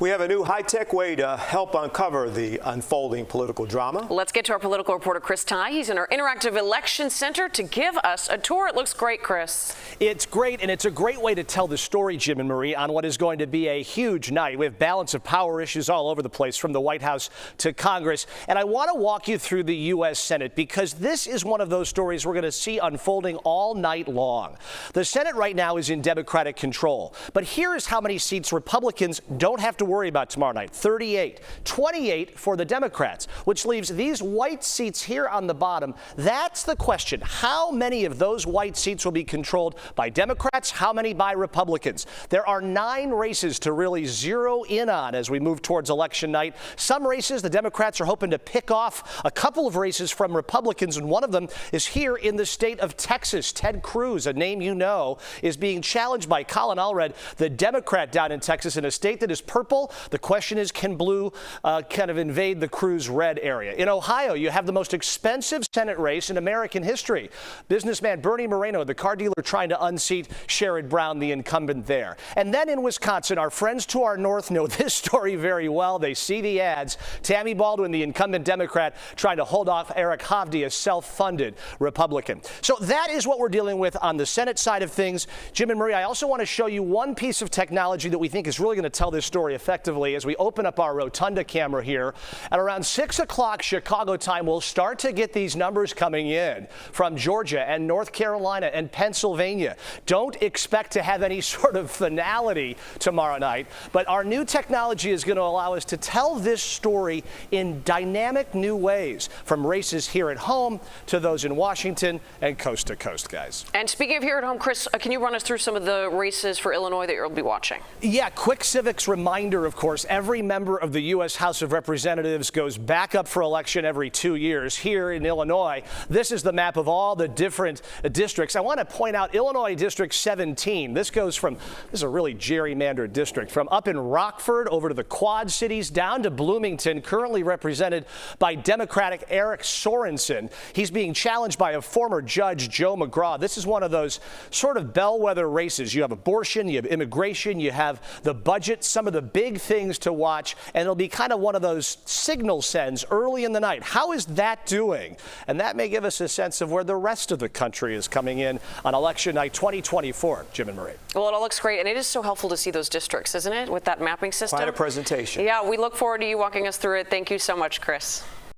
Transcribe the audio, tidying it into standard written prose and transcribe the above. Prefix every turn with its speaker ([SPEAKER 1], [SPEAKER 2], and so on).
[SPEAKER 1] We have a new high-tech way to help uncover the unfolding political drama.
[SPEAKER 2] Let's get to our political reporter, Chris Ty. He's in our interactive election center to give us a tour. It looks great, Chris.
[SPEAKER 3] It's great, and it's a great way to tell the story, Jim and Marie, on what is going to be a huge night. We have balance of power issues all over the place, from the White House to Congress. And I want to walk you through the U.S. Senate, because this is one of those stories we're going to see unfolding all night long. The Senate right now is in Democratic control. But here is how many seats Republicans don't have to worry about tomorrow night: 38, 28 for the Democrats, which leaves these white seats here on the bottom. That's the question. How many of those white seats will be controlled by Democrats? How many by Republicans? There are 9 races to really zero in on as we move towards election night. Some races the Democrats are hoping to pick off a couple of races from Republicans, and one of them is here in the state of Texas. Ted Cruz, a name you know, is being challenged by Colin Allred, the Democrat down in Texas, in a state that is purple. The question is, can blue kind of invade the Cruz red area? In Ohio, you have the most expensive Senate race in American history. Businessman Bernie Moreno, the car dealer, trying to unseat Sherrod Brown, the incumbent there. And then in Wisconsin, our friends to our north know this story very well. They see the ads. Tammy Baldwin, the incumbent Democrat, trying to hold off Eric Hovde, a self-funded Republican. So that is what we're dealing with on the Senate side of things. Jim and Marie, I also want to show you one piece of technology that we think is really going to tell this story effectively as we open up our rotunda camera here. At around 6 o'clock Chicago time, we'll start to get these numbers coming in from Georgia and North Carolina and Pennsylvania. Don't expect to have any sort of finality tomorrow night, but our new technology is going to allow us to tell this story in dynamic new ways, from races here at home to those in Washington and coast to coast, guys.
[SPEAKER 2] And speaking of here at home, Chris, can you run us through some of the races for Illinois that you'll be watching?
[SPEAKER 3] Yeah, quick civics reminder, of course, every member of the U.S. House of Representatives goes back up for election every 2 years. Here in Illinois, this is the map of all the different districts. I want to point out Illinois District 17. This is a really gerrymandered district, from up in Rockford over to the Quad Cities down to Bloomington, currently represented by Democratic Eric Sorensen. He's being challenged by a former judge, Joe McGraw. This is one of those sort of bellwether races. You have abortion, you have immigration, you have the budget, some of the big things to watch, and it'll be kind of one of those signal sends early in the night. How is that doing? And that may give us a sense of where the rest of the country is coming in on election night 2024. Jim and Marie.
[SPEAKER 2] Well, it all looks great, and it is so helpful to see those districts, isn't it, with that mapping system?
[SPEAKER 1] Quite a presentation.
[SPEAKER 2] Yeah, we look forward to you walking us through it. Thank you so much, Chris.